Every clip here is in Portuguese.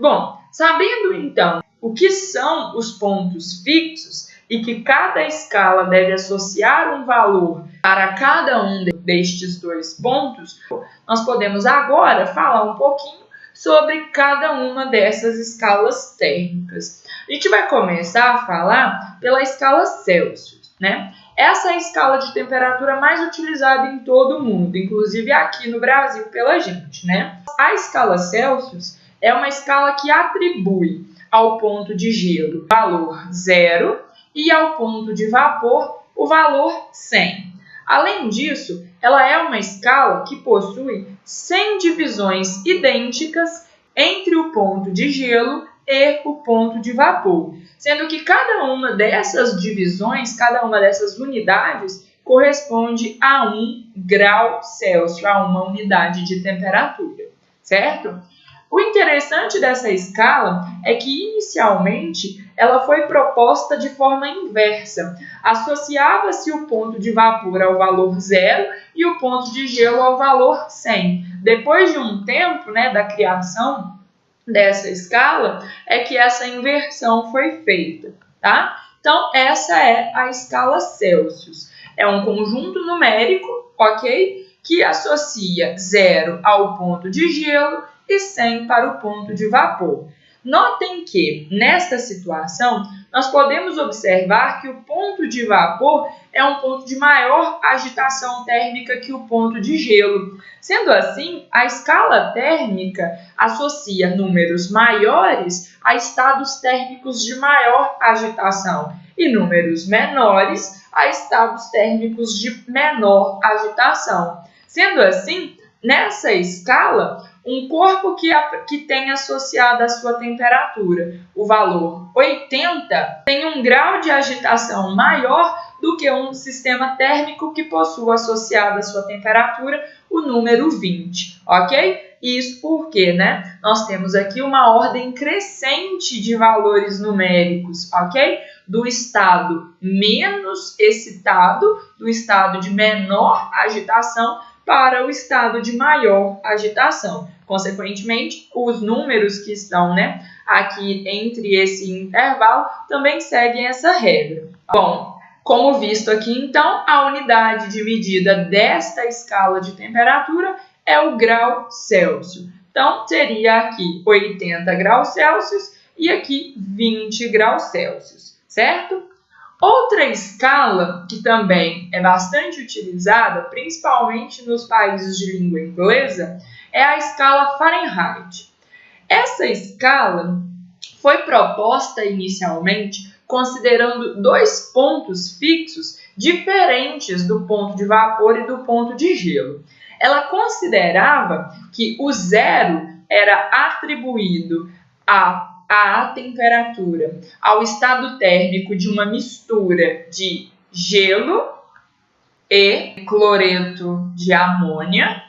Bom, sabendo então o que são os pontos fixos e que cada escala deve associar um valor para cada um destes dois pontos, nós podemos agora falar um pouquinho sobre cada uma dessas escalas térmicas. A gente vai começar a falar pela escala Celsius, né? Essa é a escala de temperatura mais utilizada em todo o mundo, inclusive aqui no Brasil pela gente, né? A escala Celsius é uma escala que atribui ao ponto de gelo o valor 0 e ao ponto de vapor o valor 100. Além disso, ela é uma escala que possui 100 divisões idênticas entre o ponto de gelo e o ponto de vapor, sendo que cada uma dessas divisões, cada uma dessas unidades, corresponde a 1 grau Celsius, a uma unidade de temperatura, certo? O interessante dessa escala é que, inicialmente, ela foi proposta de forma inversa. Associava-se o ponto de vapor ao valor 0 e o ponto de gelo ao valor 100. Depois de um tempo, da criação dessa escala, é que essa inversão foi feita, tá? Então, essa é a escala Celsius. É um conjunto numérico, ok? Que associa 0 ao ponto de gelo e 100 para o ponto de vapor. Notem que, nesta situação, nós podemos observar que o ponto de vapor é um ponto de maior agitação térmica que o ponto de gelo. Sendo assim, a escala térmica associa números maiores a estados térmicos de maior agitação e números menores a estados térmicos de menor agitação. Sendo assim, nessa escala, um corpo que tem associado à sua temperatura o valor 80 tem um grau de agitação maior do que um sistema térmico que possua associado à sua temperatura o número 20, ok? Isso porque, nós temos aqui uma ordem crescente de valores numéricos, ok? Do estado menos excitado, do estado de menor agitação, para o estado de maior agitação. Consequentemente, os números que estão aqui entre esse intervalo também seguem essa regra. Bom, como visto aqui, então, a unidade de medida desta escala de temperatura é o grau Celsius. Então, seria aqui 80 graus Celsius e aqui 20 graus Celsius, certo? Outra escala que também é bastante utilizada, principalmente nos países de língua inglesa, é a escala Fahrenheit. Essa escala foi proposta inicialmente considerando dois pontos fixos diferentes do ponto de vapor e do ponto de gelo. Ela considerava que o 0 era atribuído à temperatura, ao estado térmico de uma mistura de gelo e cloreto de amônia,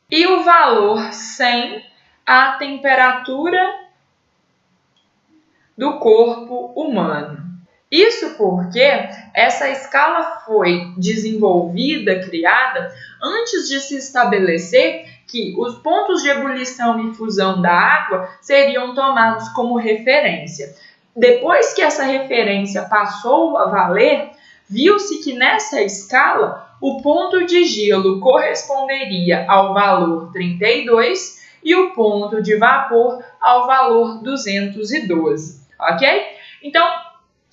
e o valor 100 à temperatura do corpo humano. Isso porque essa escala foi desenvolvida, criada, antes de se estabelecer que os pontos de ebulição e fusão da água seriam tomados como referência. Depois que essa referência passou a valer, viu-se que nessa escala o ponto de gelo corresponderia ao valor 32 e o ponto de vapor ao valor 212, ok? Então,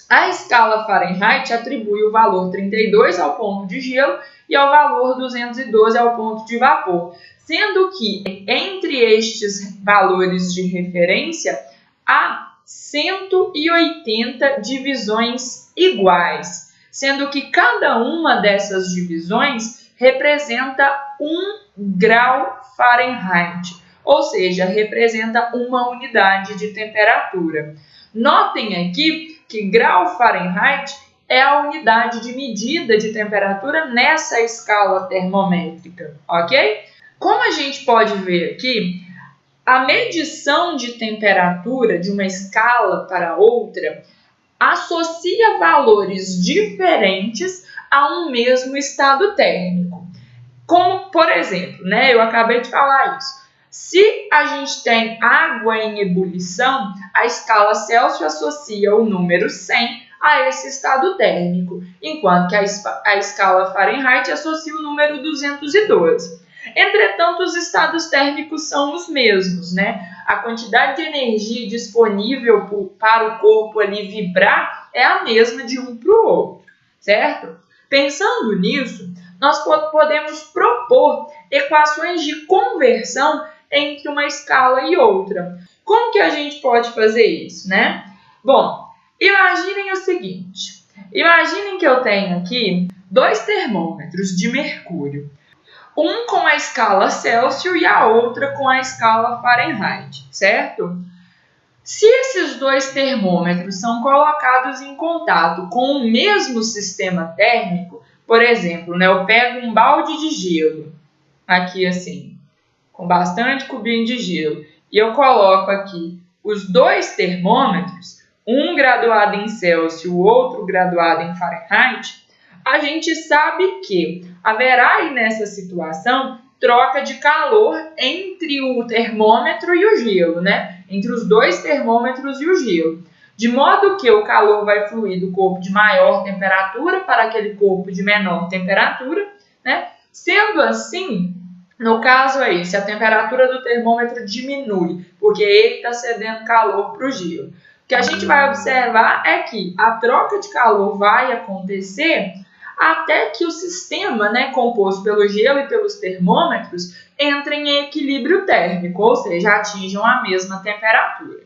a escala Fahrenheit atribui o valor 32 ao ponto de gelo e ao valor 212 ao ponto de vapor, sendo que entre estes valores de referência há 180 divisões iguais, sendo que cada uma dessas divisões representa 1 grau Fahrenheit, ou seja, representa uma unidade de temperatura. Notem aqui que grau Fahrenheit é a unidade de medida de temperatura nessa escala termométrica, ok? Como a gente pode ver aqui, a medição de temperatura de uma escala para outra associa valores diferentes a um mesmo estado térmico. Como, por exemplo, eu acabei de falar isso. Se a gente tem água em ebulição, a escala Celsius associa o número 100 a esse estado térmico, enquanto que a escala Fahrenheit associa o número 212. Entretanto, os estados térmicos são os mesmos, né? A quantidade de energia disponível para o corpo ali vibrar é a mesma de um para o outro, certo? Pensando nisso, nós podemos propor equações de conversão entre uma escala e outra. Como que a gente pode fazer isso, né? Bom, imaginem o seguinte. Imaginem que eu tenho aqui 2 termômetros de mercúrio. Um com a escala Celsius e a outra com a escala Fahrenheit, certo? Se esses 2 termômetros são colocados em contato com o mesmo sistema térmico, por exemplo, né, eu pego um balde de gelo, aqui assim, com bastante cubinho de gelo, e eu coloco aqui os 2 termômetros, um graduado em Celsius e o outro graduado em Fahrenheit, a gente sabe que haverá aí nessa situação troca de calor entre o termômetro e o gelo, né? Entre os 2 termômetros e o gelo. De modo que o calor vai fluir do corpo de maior temperatura para aquele corpo de menor temperatura, né? Sendo assim, no caso aí, se a temperatura do termômetro diminui, porque ele está cedendo calor para o gelo, o que a gente vai observar é que a troca de calor vai acontecer até que o sistema, né, composto pelo gelo e pelos termômetros, entrem em equilíbrio térmico, ou seja, atinjam a mesma temperatura.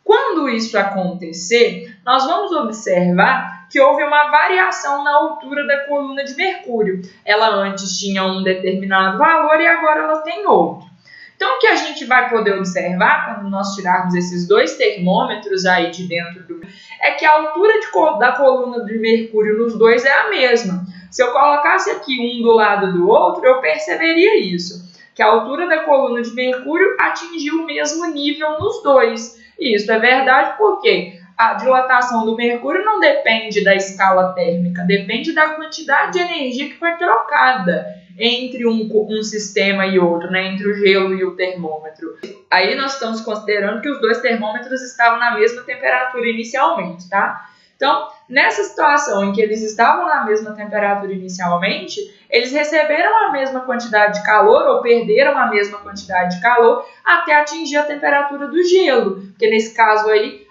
Quando isso acontecer, nós vamos observar que houve uma variação na altura da coluna de mercúrio. Ela antes tinha um determinado valor e agora ela tem outro. Então, o que a gente vai poder observar quando nós tirarmos esses 2 termômetros aí de dentro do é que a altura da coluna de mercúrio nos 2 é a mesma. Se eu colocasse aqui um do lado do outro, eu perceberia isso, que a altura da coluna de mercúrio atingiu o mesmo nível nos 2. E isso é verdade porque a dilatação do mercúrio não depende da escala térmica, depende da quantidade de energia que foi trocada entre um sistema e outro, né? Entre o gelo e o termômetro. Aí nós estamos considerando que os 2 termômetros estavam na mesma temperatura inicialmente, tá? Então, nessa situação em que eles estavam na mesma temperatura inicialmente, eles receberam a mesma quantidade de calor ou perderam a mesma quantidade de calor até atingir a temperatura do gelo, porque nesse caso aí,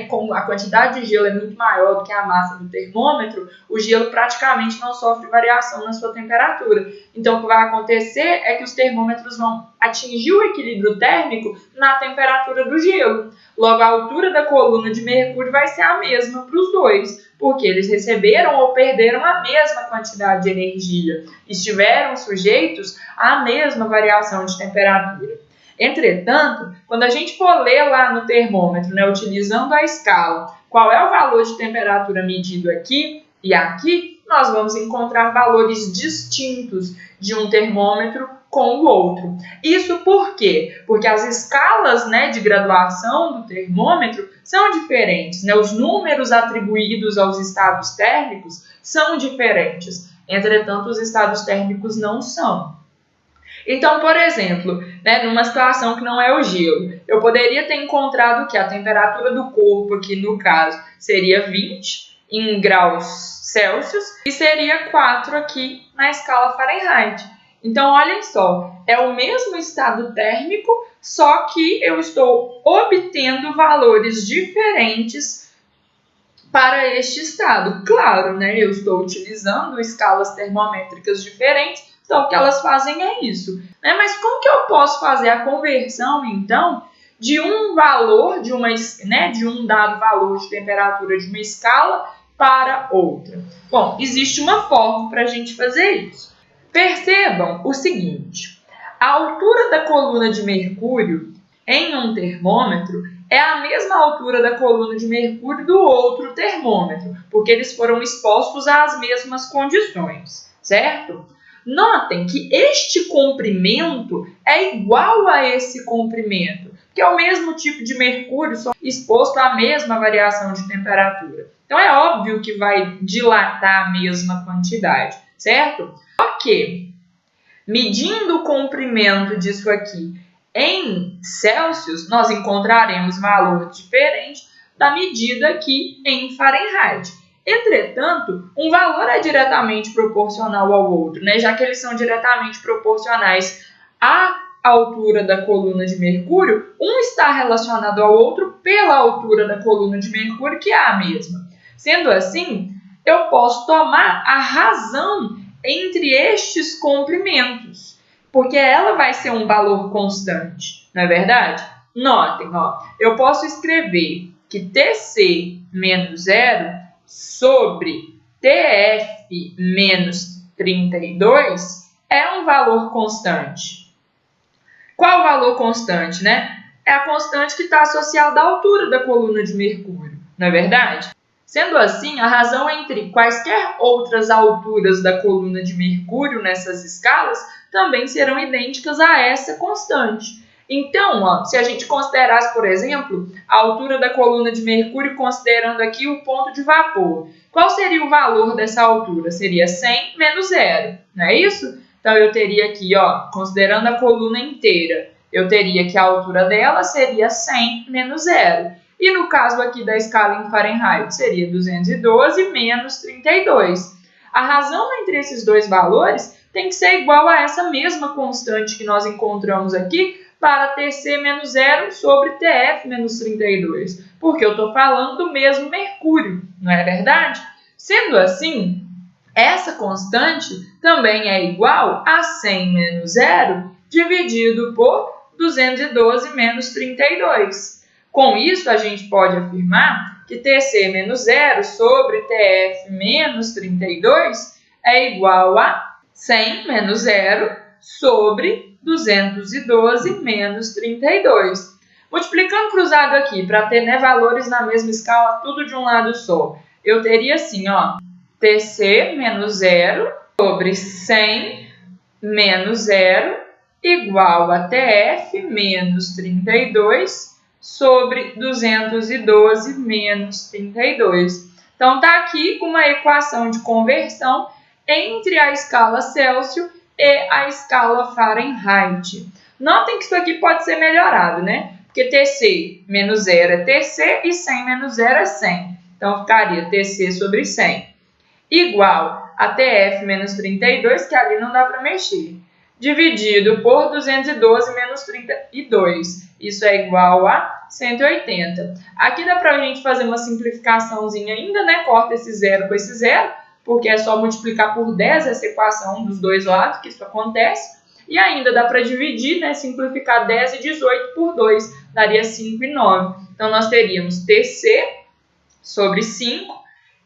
como a quantidade de gelo é muito maior do que a massa do termômetro, o gelo praticamente não sofre variação na sua temperatura. Então, o que vai acontecer é que os termômetros vão atingir o equilíbrio térmico na temperatura do gelo. Logo, a altura da coluna de mercúrio vai ser a mesma para os 2, porque eles receberam ou perderam a mesma quantidade de energia, estiveram sujeitos à mesma variação de temperatura. Entretanto, quando a gente for ler lá no termômetro, né, utilizando a escala, qual é o valor de temperatura medido aqui e aqui, nós vamos encontrar valores distintos de um termômetro com o outro. Isso por quê? Porque as escalas, né, de graduação do termômetro são diferentes, né? Os números atribuídos aos estados térmicos são diferentes. Entretanto, os estados térmicos não são. Então, por exemplo, né, numa situação que não é o gelo, eu poderia ter encontrado que a temperatura do corpo aqui, no caso, seria 20 em graus Celsius e seria 4 aqui na escala Fahrenheit. Então, olhem só, é o mesmo estado térmico, só que eu estou obtendo valores diferentes para este estado. Claro, né, eu estou utilizando escalas termométricas diferentes, então o que elas fazem é isso. Né? Mas como que eu posso fazer a conversão, então, de um valor, de um dado valor de temperatura de uma escala para outra? Bom, existe uma forma para a gente fazer isso. Percebam o seguinte, a altura da coluna de mercúrio em um termômetro é a mesma altura da coluna de mercúrio do outro termômetro, porque eles foram expostos às mesmas condições, certo? Notem que este comprimento é igual a esse comprimento, que é o mesmo tipo de mercúrio, só exposto à mesma variação de temperatura. Então é óbvio que vai dilatar a mesma quantidade, certo? Só que medindo o comprimento disso aqui em Celsius, nós encontraremos valor diferente da medida aqui em Fahrenheit. Entretanto, um valor é diretamente proporcional ao outro, né? Já que eles são diretamente proporcionais à altura da coluna de mercúrio, um está relacionado ao outro pela altura da coluna de mercúrio, que é a mesma. Sendo assim, eu posso tomar a razão entre estes comprimentos, porque ela vai ser um valor constante, não é verdade? Notem, eu posso escrever que TC menos 0 sobre TF menos 32 é um valor constante. Qual o valor constante, né? É a constante que está associada à altura da coluna de mercúrio, não é verdade? Sendo assim, a razão entre quaisquer outras alturas da coluna de mercúrio nessas escalas também serão idênticas a essa constante. Então, se a gente considerasse, por exemplo, a altura da coluna de mercúrio, considerando aqui o ponto de vapor, qual seria o valor dessa altura? Seria 100 menos 0, não é isso? Então, eu teria aqui, considerando a coluna inteira, eu teria que a altura dela seria 100 menos 0. E no caso aqui da escala em Fahrenheit, seria 212 menos 32. A razão entre esses dois valores tem que ser igual a essa mesma constante que nós encontramos aqui para TC menos 0 sobre TF menos 32, porque eu estou falando do mesmo mercúrio, não é verdade? Sendo assim, essa constante também é igual a 100 menos 0 dividido por 212 menos 32. Com isso, a gente pode afirmar que TC menos 0 sobre TF menos 32 é igual a 100 menos 0 sobre 212 menos 32. Multiplicando cruzado aqui, para ter valores na mesma escala, tudo de um lado só, eu teria assim, TC menos 0 sobre 100 menos 0 igual a TF menos 32 sobre 212 menos 32. Então, está aqui uma equação de conversão entre a escala Celsius e a escala Fahrenheit. Notem que isso aqui pode ser melhorado, né? Porque TC menos 0 é TC e 100 menos 0 é 100. Então, ficaria TC sobre 100 igual a TF menos 32, que ali não dá para mexer, dividido por 212 menos 32. Isso é igual a 180. Aqui dá para a gente fazer uma simplificaçãozinha ainda, né? Corta esse zero com esse zero, porque é só multiplicar por 10 essa equação dos dois lados, que isso acontece. E ainda dá para dividir, né? Simplificar 10 e 18 por 2, daria 5 e 9. Então, nós teríamos TC sobre 5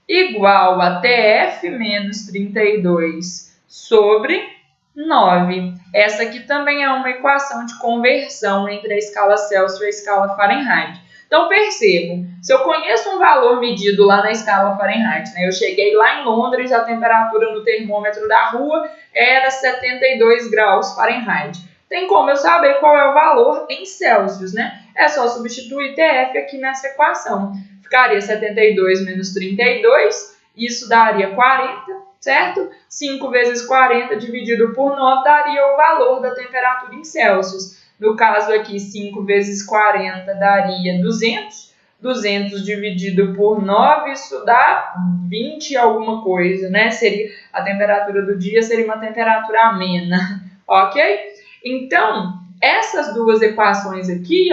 igual a TF menos 32 sobre 9. Essa aqui também é uma equação de conversão entre a escala Celsius e a escala Fahrenheit. Então, percebam, se eu conheço um valor medido lá na escala Fahrenheit, né, eu cheguei lá em Londres, a temperatura no termômetro da rua era 72 graus Fahrenheit. Tem como eu saber qual é o valor em Celsius, né? É só substituir TF aqui nessa equação. Ficaria 72 menos 32, isso daria 40, certo? 5 vezes 40 dividido por 9 daria o valor da temperatura em Celsius. No caso aqui, 5 vezes 40 daria 200. 200 dividido por 9, isso dá 20 alguma coisa, né? Seria, a temperatura do dia seria uma temperatura amena, ok? Então, essas duas equações aqui,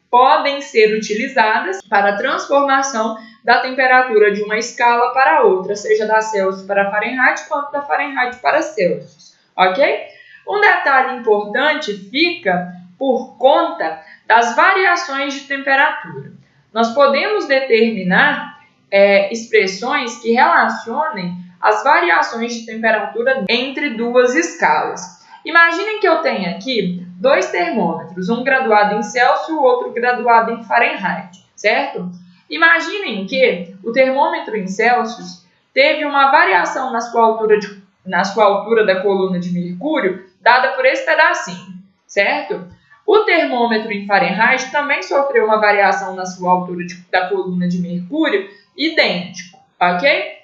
podem ser utilizadas para a transformação da temperatura de uma escala para outra, seja da Celsius para Fahrenheit, quanto da Fahrenheit para Celsius, ok? Um detalhe importante fica por conta das variações de temperatura. Nós podemos determinar expressões que relacionem as variações de temperatura entre duas escalas. Imaginem que eu tenha aqui dois termômetros, um graduado em Celsius e o outro graduado em Fahrenheit, certo? Imaginem que o termômetro em Celsius teve uma variação na sua altura da coluna de mercúrio, dada por esse pedacinho, certo? O termômetro em Fahrenheit também sofreu uma variação na sua altura da coluna de mercúrio, idêntico, ok?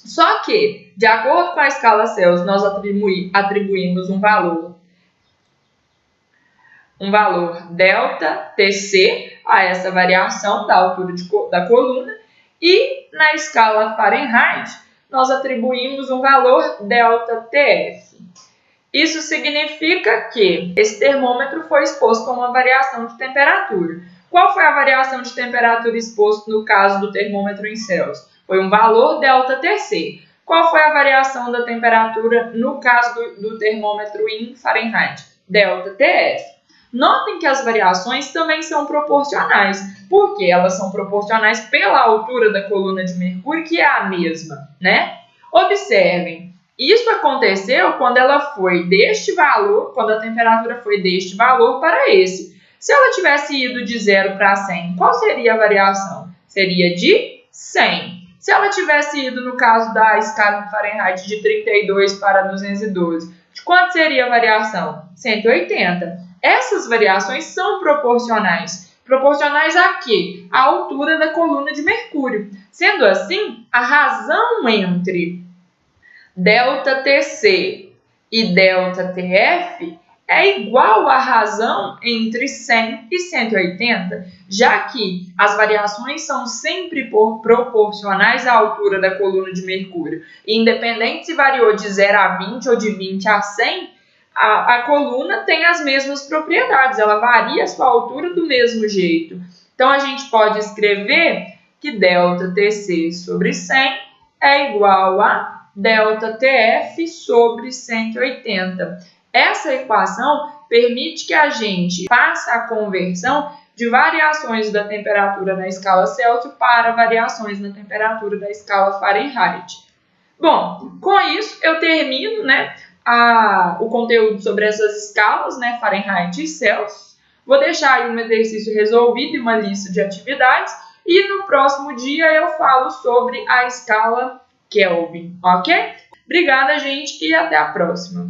Só que, de acordo com a escala Celsius, nós atribuímos um valor delta Tc a essa variação da altura da coluna, e na escala Fahrenheit nós atribuímos um valor delta Tf. Isso significa que esse termômetro foi exposto a uma variação de temperatura. Qual foi a variação de temperatura exposta no caso do termômetro em Celsius? Foi um valor delta Tc. Qual foi a variação da temperatura no caso do termômetro em Fahrenheit? Delta Tf. Notem que as variações também são proporcionais, porque elas são proporcionais pela altura da coluna de mercúrio, que é a mesma, né? Observem, isso aconteceu quando ela foi deste valor, quando a temperatura foi deste valor para esse. Se ela tivesse ido de 0 para 100, qual seria a variação? Seria de 100. Se ela tivesse ido, no caso da escala Fahrenheit, de 32 para 212, de quanto seria a variação? 180. Essas variações são proporcionais. Proporcionais a quê? A altura da coluna de mercúrio. Sendo assim, a razão entre delta Tc e delta Tf é igual à razão entre 100 e 180, já que as variações são sempre proporcionais à altura da coluna de mercúrio. Independente se variou de 0 a 20 ou de 20 a 100, a coluna tem as mesmas propriedades, ela varia a sua altura do mesmo jeito. Então, a gente pode escrever que delta Tc sobre 100 é igual a delta Tf sobre 180. Essa equação permite que a gente faça a conversão de variações da temperatura na escala Celsius para variações na temperatura da escala Fahrenheit. Bom, com isso eu termino, o conteúdo sobre essas escalas, Fahrenheit e Celsius. Vou deixar aí um exercício resolvido e uma lista de atividades. E no próximo dia eu falo sobre a escala Kelvin, ok? Obrigada, gente, e até a próxima.